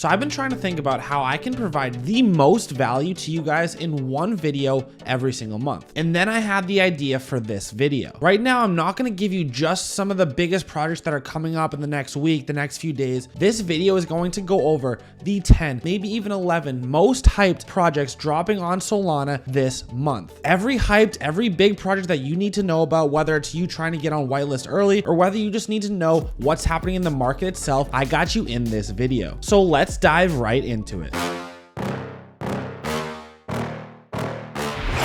So I've been trying to think about how I can provide the most value to you guys in one video every single month. And then I had the idea for this video. Right now, I'm not going to give you just some of the biggest projects that are coming up in the next week, the next few days. This video is going to go over the 10, maybe even 11 most hyped projects dropping on Solana this month. Every hyped, every big project that you need to know about, whether it's you trying to get on whitelist early or whether you just need to know what's happening in the market itself, I got you in this video. So let's dive right into it.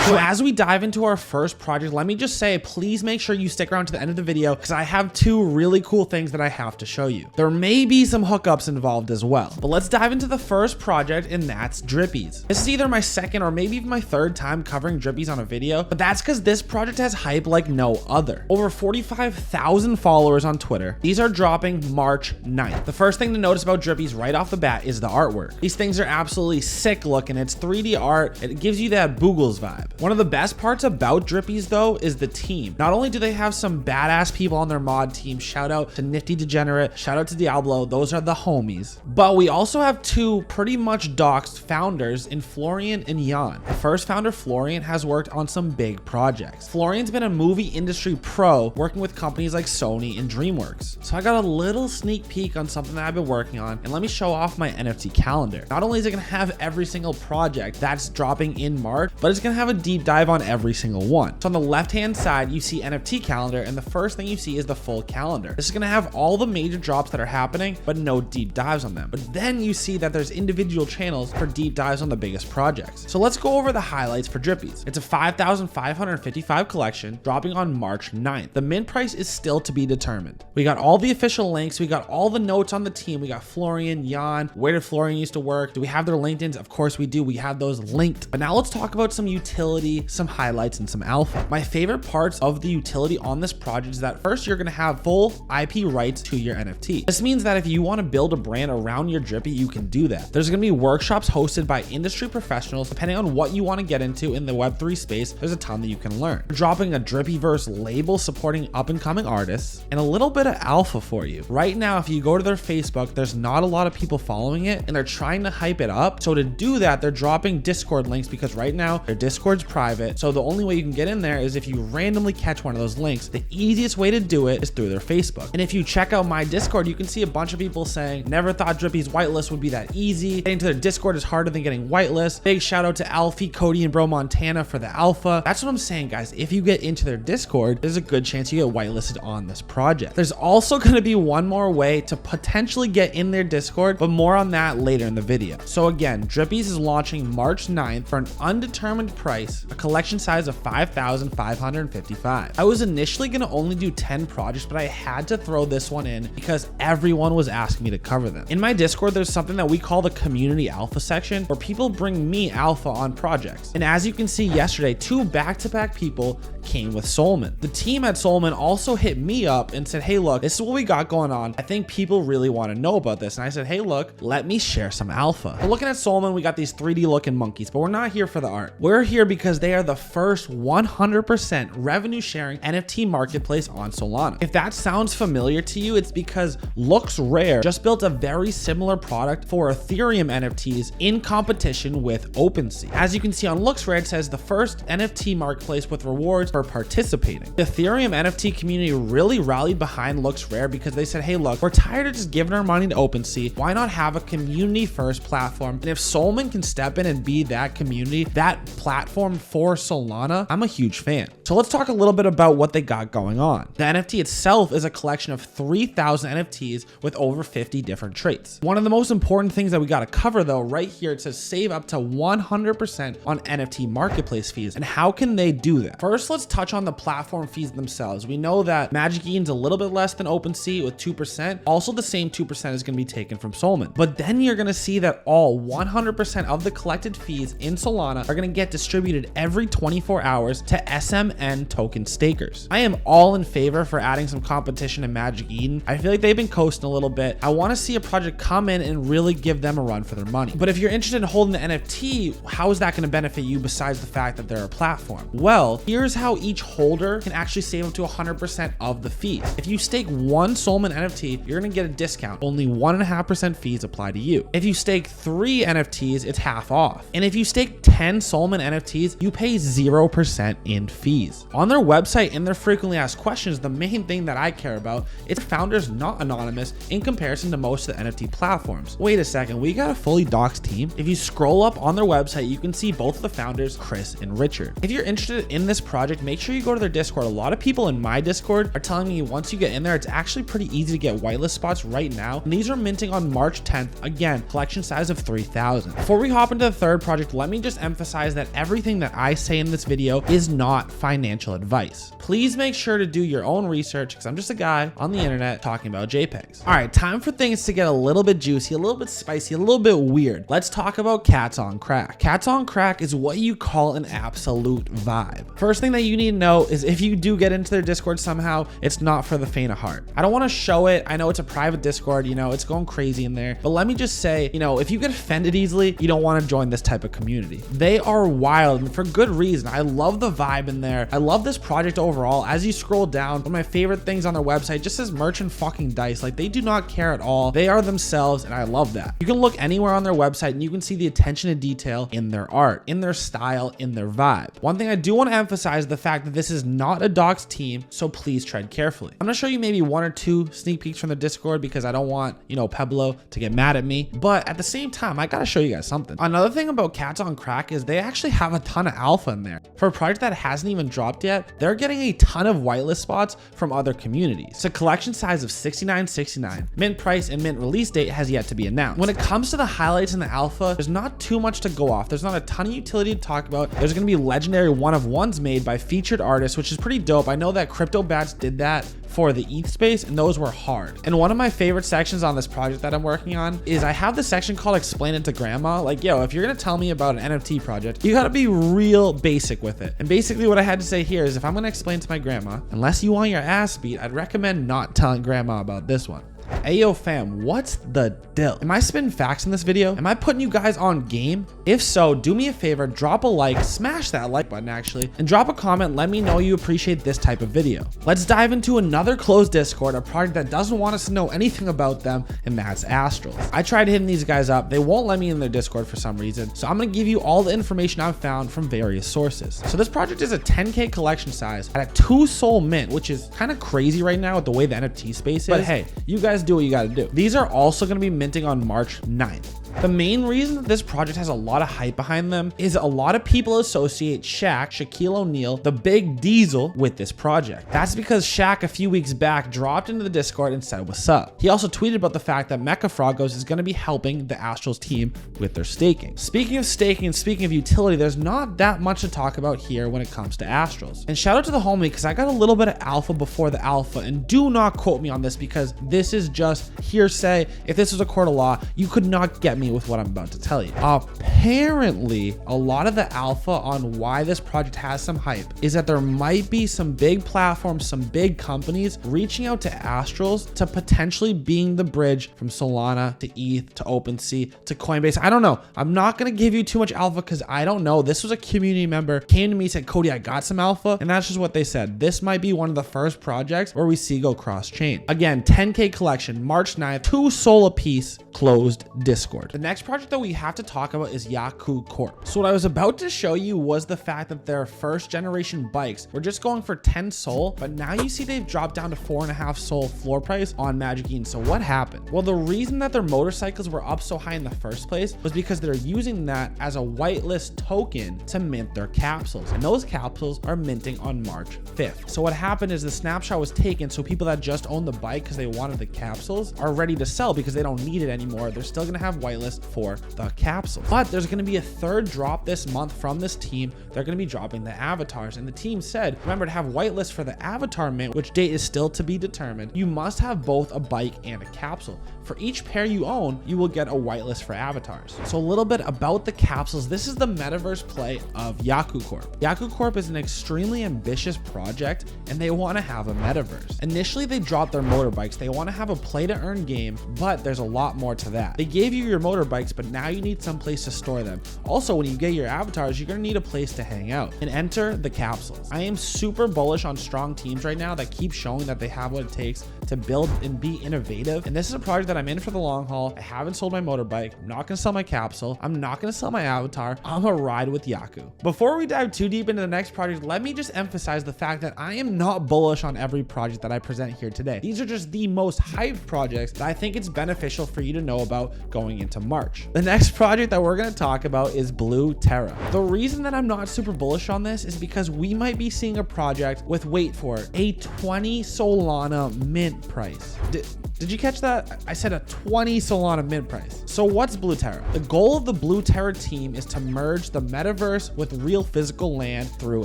So as we dive into our first project, let me just say, please make sure you stick around to the end of the video because I have two really cool things that I have to show you. There may be some hookups involved as well, but let's dive into the first project, and that's Drippies. This is either my second or maybe even my third time covering Drippies on a video, but that's because this project has hype like no other. Over 45,000 followers on Twitter. These are dropping March 9th. The first thing to notice about Drippies right off the bat is the artwork. These things are absolutely sick looking. It's 3D art. It gives you that Boogles vibe. One of the best parts about Drippies though is the team. Not only do they have some badass people on their mod team, shout out to Nifty Degenerate, shout out to Diablo, those are the homies, but we also have two pretty much doxed founders in Florian and Jan. The first founder, Florian, has worked on some big projects. Florian's been a movie industry pro working with companies like Sony and DreamWorks. So I got a little sneak peek on something that I've been working on, and let me show off my NFT calendar. Not only is it gonna have every single project that's dropping in March, but it's gonna have a deep dive on every single one. So on the left hand side you see NFT calendar, and the first thing you see is the full calendar. This is going to have all the major drops that are happening but no deep dives on them. But then you see that there's individual channels for deep dives on the biggest projects. So let's go over the highlights for Drippies. It's a 5,555 collection dropping on March 9th. The mint price is still to be determined. We got all the official links, we got all the notes on the team, we got Florian, Jan, where did Florian used to work, do we have their LinkedIns? Of course we do, we have those linked. But now let's talk about some utility, some highlights, and some alpha. My favorite parts of the utility on this project is that first, you're going to have full IP rights to your NFT. This means that if you want to build a brand around your Drippy, you can do that. There's going to be workshops hosted by industry professionals. Depending on what you want to get into in the Web3 space, there's a ton that you can learn. We're dropping a Drippyverse label supporting up and coming artists and a little bit of alpha for you. Right now, if you go to their Facebook, there's not a lot of people following it and they're trying to hype it up. So to do that, they're dropping Discord links because right now their Discord's private. So the only way you can get in there is if you randomly catch one of those links. The easiest way to do it is through their Facebook. And if you check out my Discord, you can see a bunch of people saying, never thought Drippy's whitelist would be that easy. Getting to their Discord is harder than getting whitelist. Big shout out to Alfie, Cody, and Bro Montana for the alpha. That's what I'm saying, guys. If you get into their Discord, there's a good chance you get whitelisted on this project. There's also going to be one more way to potentially get in their Discord, but more on that later in the video. So again, Drippies is launching March 9th for an undetermined price, a collection size of 5,555. I was initially going to only do 10 projects, but I had to throw this one in because everyone was asking me to cover them. In my Discord, there's something that we call the community alpha section where people bring me alpha on projects. And as you can see yesterday, two back-to-back people came with Solmon. The team at Solmon also hit me up and said, hey, look, this is what we got going on. I think people really want to know about this. And I said, hey, look, let me share some alpha. But looking at Solmon, we got these 3D looking monkeys, but we're not here for the art. We're here because they are the first 100% revenue sharing NFT marketplace on Solana. If that sounds familiar to you, it's because LooksRare just built a very similar product for Ethereum NFTs in competition with OpenSea. As you can see on LooksRare, it says the first NFT marketplace with rewards for participating. The Ethereum NFT community really rallied behind LooksRare because they said, hey, look, we're tired of just giving our money to OpenSea. Why not have a community first platform? And if Solomon can step in and be that community, that platform for Solana, I'm a huge fan. So let's talk a little bit about what they got going on. The NFT itself is a collection of 3,000 NFTs with over 50 different traits. One of the most important things that we got to cover though, right here, it says save up to 100% on NFT marketplace fees. And how can they do that? First, let's touch on the platform fees themselves. We know that Magic Eden's a little bit less than OpenSea with 2%. Also, the same 2% is going to be taken from Solomon. But then you're going to see that all 100% of the collected fees in Solana are going to get distributed updated every 24 hours to SMN token stakers. I am all in favor for adding some competition in Magic Eden. I feel like they've been coasting a little bit. I want to see a project come in and really give them a run for their money. But if you're interested in holding the NFT, how is that going to benefit you besides the fact that they're a platform? Well, here's how each holder can actually save up to 100% of the fees. If you stake one Solmon NFT, you're going to get a discount. Only 1.5% fees apply to you. If you stake 3 NFTs, it's half off. And if you stake 10 Solmon NFTs, you pay 0% in fees. On their website, in their frequently asked questions, the main thing that I care about is founders not anonymous in comparison to most of the NFT platforms. Wait a second, we got a fully doxed team? If you scroll up on their website, you can see both of the founders, Chris and Richard. If you're interested in this project, make sure you go to their Discord. A lot of people in my Discord are telling me once you get in there, it's actually pretty easy to get whitelist spots right now. And these are minting on March 10th. Again, collection size of 3,000. Before we hop into the third project, let me just emphasize that everything that I say in this video is not financial advice. Please make sure to do your own research because I'm just a guy on the internet talking about JPEGs. All right, time for things to get a little bit juicy, a little bit spicy, a little bit weird. Let's talk about CatsOnCrack. CatsOnCrack is what you call an absolute vibe. First thing that you need to know is if you do get into their Discord somehow, it's not for the faint of heart. I don't want to show it. I know it's a private Discord, you know, it's going crazy in there. But let me just say, you know, if you get offended easily, you don't want to join this type of community. They are wild and for good reason. I love the vibe in there. I love this project overall. As you scroll down, one of my favorite things on their website just says merchant fucking dice. Like they do not care at all. They are themselves and I love that. You can look anywhere on their website and you can see the attention to detail in their art, in their style, in their vibe. One thing I do want to emphasize is the fact that this is not a doxed team, so please tread carefully. I'm gonna show you maybe 1 or 2 sneak peeks from the Discord because I don't want, you know, Peblo to get mad at me. But at the same time, I gotta show you guys something. Another thing about CatsOnCrack is they actually have a ton of alpha in there. For a project that hasn't even dropped yet, they're getting a ton of whitelist spots from other communities. It's a collection size of 69.69. Mint price and mint release date has yet to be announced. When it comes to the highlights in the alpha, there's not too much to go off. There's not a ton of utility to talk about. There's gonna be legendary one-of-ones made by featured artists, which is pretty dope. I know that CryptoBats did that for the ETH space and those were hard. And one of my favorite sections on this project that I'm working on is I have the section called Explain It to Grandma. Like, yo, if you're gonna tell me about an NFT project, you gotta be real basic with it. And basically what I had to say here is if I'm gonna explain to my grandma, unless you want your ass beat, I'd recommend not telling grandma about this one. Ayo fam, what's the dill? Am I spitting facts in this video? Am I putting you guys on game? If so, do me a favor, drop a like, smash that like button actually, and drop a comment, let me know you appreciate this type of video. Let's dive into another closed Discord, a project that doesn't want us to know anything about them, and that's Astrals. I tried hitting these guys up, they won't let me in their Discord for some reason, so I'm gonna give you all the information I've found from various sources. So this project is a 10K collection size at a 2 soul mint, which is kind of crazy right now with the way the NFT space is, but hey, you guys do what you gotta do. These are also gonna be minting on March 9th. The main reason that this project has a lot of hype behind them is a lot of people associate Shaquille O'Neal, the big diesel, with this project. That's because Shaq a few weeks back dropped into the Discord and said what's up. He also tweeted about the fact that Mecha Frogos is going to be helping the Astrals team with their staking. Speaking of staking and speaking of utility, there's not that much to talk about here when it comes to Astrals. And shout out to the homie because I got a little bit of alpha before the alpha, and do not quote me on this because this is just hearsay. If this was a court of law, you could not get me with what I'm about to tell you. Apparently, a lot of the alpha on why this project has some hype is that there might be some big platforms, some big companies reaching out to Astrals to potentially being the bridge from Solana to ETH to OpenSea to Coinbase. I don't know. I'm not going to give you too much alpha because I don't know. This was a community member came to me, said, Cody, I got some alpha. And that's just what they said. This might be one of the first projects where we see go cross chain. Again, 10K collection, March 9th, 2 soul a piece, closed Discord. The next project that we have to talk about is YakuCorp. So what I was about to show you was the fact that their first generation bikes were just going for 10 soul, but now you see they've dropped down to 4.5 soul floor price on Magic Eden. So what happened? Well, the reason that their motorcycles were up so high in the first place was because they're using that as a whitelist token to mint their capsules. And those capsules are minting on March 5th. So what happened is the snapshot was taken so people that just owned the bike because they wanted the cap capsules are ready to sell because they don't need it anymore. They're still gonna have whitelist for the capsules. But there's gonna be a third drop this month from this team. They're gonna be dropping the avatars. And the team said, remember, to have whitelist for the avatar mint, which date is still to be determined, you must have both a bike and a capsule. For each pair you own, you will get a whitelist for avatars. So a little bit about the capsules. This is the metaverse play of YakuCorp. YakuCorp is an extremely ambitious project and they want to have a metaverse. Initially, they dropped their motorbikes. They want to have a play to earn game, but there's a lot more to that. They gave you your motorbikes, but now you need some place to store them. Also, when you get your avatars, you're going to need a place to hang out and enter the capsules. I am super bullish on strong teams right now that keep showing that they have what it takes to build and be innovative. And this is a project that I'm in for the long haul. I haven't sold my motorbike. I'm not going to sell my capsule. I'm not going to sell my avatar. I'm a ride with Yaku. Before we dive too deep into the next project, let me just emphasize the fact that I am not bullish on every project that I present here today. These are just the most hyped projects that I think it's beneficial for you to know about going into March. The next project that we're going to talk about is BlueTerra. The reason that I'm not super bullish on this is because we might be seeing a project with, wait for it, a 20 Solana mint price. Did you catch that? I said a 20 Solana mint price. So what's BlueTerra? The goal of the BlueTerra team is to merge the metaverse with real physical land through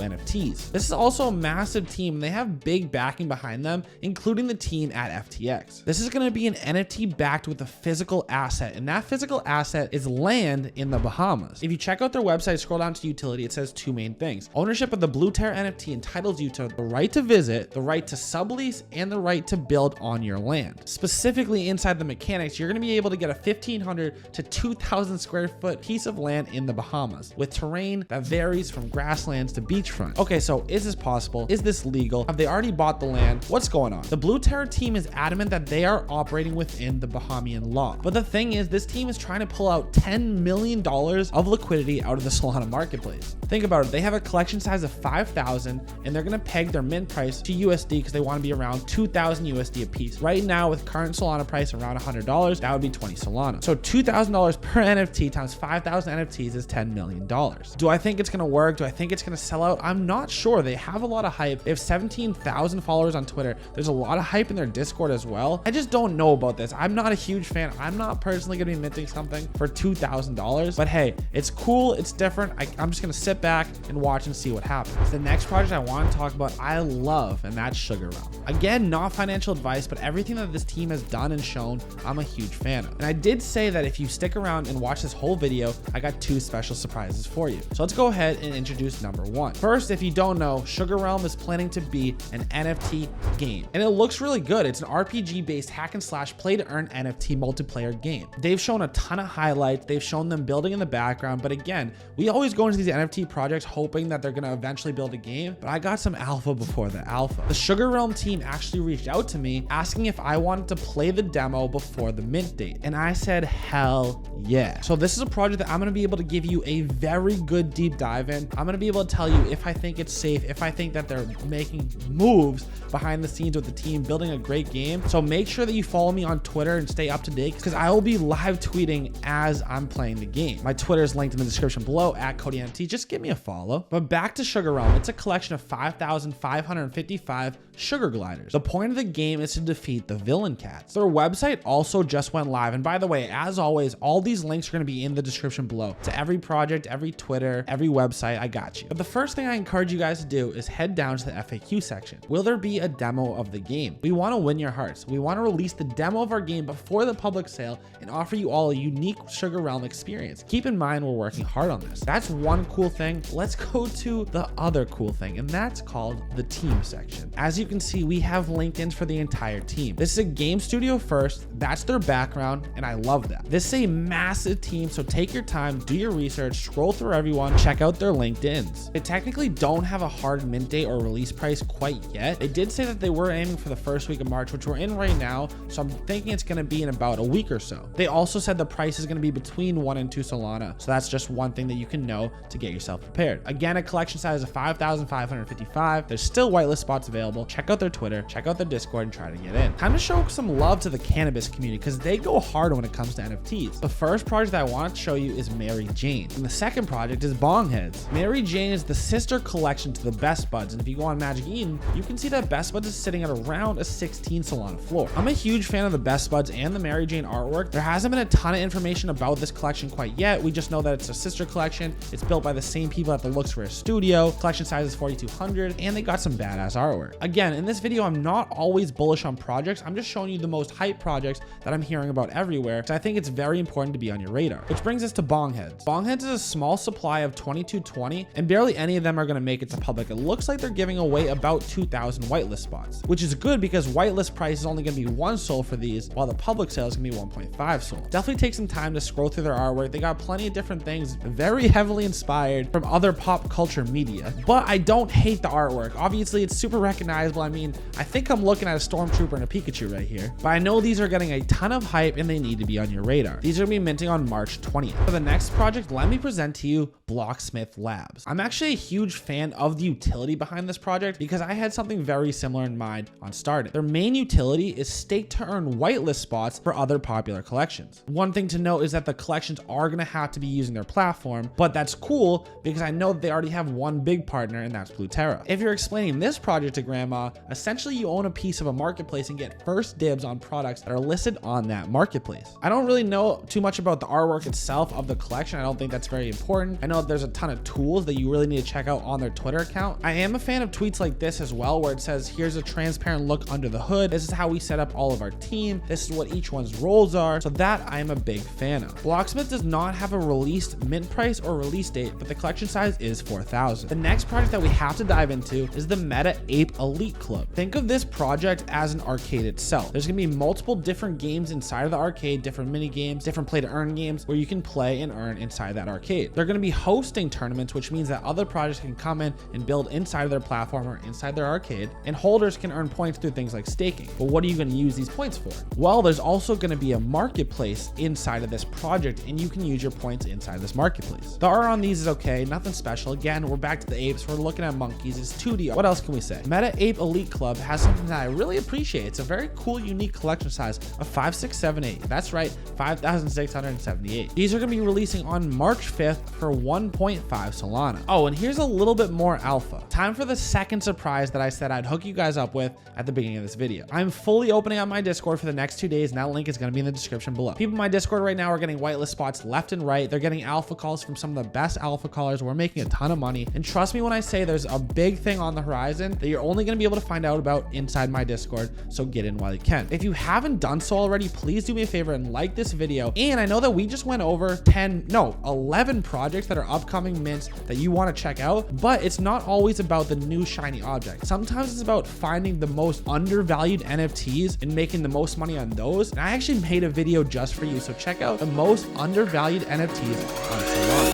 NFTs. This is also a massive team. They have big backing behind them, including the team at FTX. This is going to be an NFT backed with a physical asset, and that physical asset is land in the Bahamas. If you check out their website, scroll down to utility, it says two main things. Ownership of the BlueTerra NFT entitles you to the right to visit, the right to sublease, and the right to build on your land. Specifically inside the mechanics, you're going to be able to get a 1,500 to 2,000 square foot piece of land in the Bahamas with terrain that varies from grasslands to beachfront. Okay, so is this possible? Is this legal? Have they already bought the land? What's going on? The BlueTerra team is adamant that they are operating within the Bahamian law. But the thing is, this team is trying to pull out $10 million of liquidity out of the Solana marketplace. Think about it. They have a collection size of 5,000 and they're going to peg their mint price to USD because they want to be around 2,000 USD a piece. Right now, with current Solana price around $100, that would be 20 Solana. So $2,000 per NFT times 5,000 NFTs is $10 million. Do I think it's going to work? Do I think it's going to sell out? I'm not sure. They have a lot of hype. They have 17,000 followers on Twitter. There's a lot of hype in their Discord as well. I just don't know about this. I'm not a huge fan. I'm not personally going to be minting something for $2,000, but hey, it's cool. It's different. I'm just going to sit back and watch and see what happens. The next project I want to talk about, I love, and that's SugarRealm. Again, not financial advice, but everything that this team has done and shown, I'm a huge fan of. And I did say that if you stick around and watch this whole video, I got two special surprises for you. So let's go ahead and introduce number one. First, if you don't know, SugarRealm is planning to be an NFT game. And it looks really good. It's an RPG-based hack and slash play to earn NFT multiplayer game. They've shown a ton of highlights. They've shown them building in the background. But again, we always go into these NFT projects hoping that they're going to eventually build a game. But I got some alpha before the alpha. The SugarRealm team actually reached out to me asking if I wanted to play the demo before the mint date. And I said, hell yeah. So this is a project that I'm going to be able to give you a very good deep dive in. I'm going to be able to tell you if I think it's safe, if I think that they're making moves behind the scenes with the team, building a great game. So make sure that you follow me on Twitter and stay up to date because I will be live tweeting as I'm playing the game. My Twitter is linked in the description below at CodyOnChain. Just give me a follow. But back to SugarRealm. It's a collection of 5,555 sugar gliders. The point of the game is to defeat the villain cats. Their website also just went live. And by the way, as always, all these links are going to be in the description below to every project, every Twitter, every website. I got you. But the first thing I encourage you guys to do is head down to the FAQ section. Will there be a demo of the game? We want to win your hearts. We want to release the demo of our game before the public sale and offer you all a unique SugarRealm experience. Keep in mind, we're working hard on this. That's one cool thing. Let's go to the other cool thing, and that's called the team section. As you can see, we have LinkedIn's for the entire team. This is a game studio first. That's their background, and I love that. This is a massive team, so take your time, do your research, scroll through everyone, check out their LinkedIn's. They technically don't have a hard mint date or release price quite yet. They did say that they were aiming for the first week of March, which we're in right now, so I'm thinking it's going to be in about a week or so. They also said the price is going to be between 1 and 2 Solana, so that's just one thing that you can know to get yourself prepared. Again, a collection size of 5,555. There's still whitelist spots available. Check out their Twitter, check out their Discord, and try to get in. Time to show some love to the cannabis community because they go hard when it comes to NFTs. The first project that I want to show you is MaryJane, and the second project is BongHeads. MaryJane is the sister collection to the Best Buds, and if you go on Magic Eden, you can see that Best Buds is sitting at around a 16 Solana floor. I'm a huge fan of the Best Buds and the MaryJane artwork. There hasn't been a ton of information about this collection quite yet. We just know that it's a sister collection. It's built by the same people at the LooksRare studio. Collection size is 4,200, and they got some badass artwork. Again, in this video, I'm not always bullish on projects. I'm just showing you the most hype projects that I'm hearing about everywhere. So I think it's very important to be on your radar. Which brings us to BongHeads. BongHeads is a small supply of 2220, and barely any of them are going to make it to public. It looks like they're giving away about 2,000 whitelist spots, which is good because whitelist price is only going to be 1 SOL for these, while the public sale is going to be 1.5 SOL. Definitely take some time to scroll through their artwork. They got plenty of different things, very heavily inspired from other pop culture media, but I don't hate the artwork. Obviously, it's super recognizable. I mean, I think I'm looking at a Stormtrooper and a Pikachu right here, but I know these are getting a ton of hype and they need to be on your radar. These are going to be minting on March 20th. For the next project, let me present to you BlocksmithLabs. I'm actually a huge fan of the utility behind this project because I had something very similar in mind on starting. Their main utility is stake to earn whitelist spots for other popular collections. One thing to note is that the collections are going to have to be using their platform, but that's cool because I know that they already have one big partner, and that's BlueTerra. If you're explaining this project to grandma, essentially you own a piece of a marketplace and get first dibs on products that are listed on that marketplace. I don't really know too much about the artwork itself of the collection. I don't think that's very important. I know that there's a ton of tools that you really need to check out on their Twitter account. I am a fan of tweets like this as well, where it says, here's a transparent look under the hood. This is how we set up all of our team. This is what each one's roles are. So that I am a big fan of. Blocksmith does not have a released mint price or release date, but the collection size is 4,000. The next project that we have to dive into is the MetaApeElite Club. Think of this project as an arcade itself. There's gonna be multiple different games inside of the arcade, different mini games, different play to earn games where you can play and earn inside that arcade. They're gonna be hosting tournaments, which means that other projects can come in and build inside of their platform or inside their arcade, and holders can earn points through things like staking. But what are you gonna use these points for? Well, there's also gonna be a marketplace inside of this project, and you can use your points inside this marketplace. The art on these is okay, nothing special. Again, we're back to the apes, we're looking at monkeys, it's 2D. What else can we say? MetaApeElite Club has something that I really appreciate. It's a very cool, unique collection size of 5678. That's right, 5,678. These are gonna be releasing on March 5th for 1.5 Solana. Oh, and here's a little bit more alpha. Time for the second surprise that I said I'd hook you guys up with at the beginning of this video. I'm fully opening up my Discord for the next 2 days, and that link is gonna be in the description below. People in my Discord right now are getting whitelist spots left and right. They're getting alpha calls from some of the best alpha callers. We're making a ton of money, and trust me when I say there's a big thing on the horizon that you're only gonna be able to find out about inside my Discord, so get in while you can. If you haven't done so already, please do me a favor and like this video. And I know that we just went over 11 projects that are upcoming mints that you want to check out, but it's not always about the new shiny object. Sometimes it's about finding the most undervalued NFTs and making the most money on those. And I actually made a video just for you, so check out the most undervalued NFTs on Solana.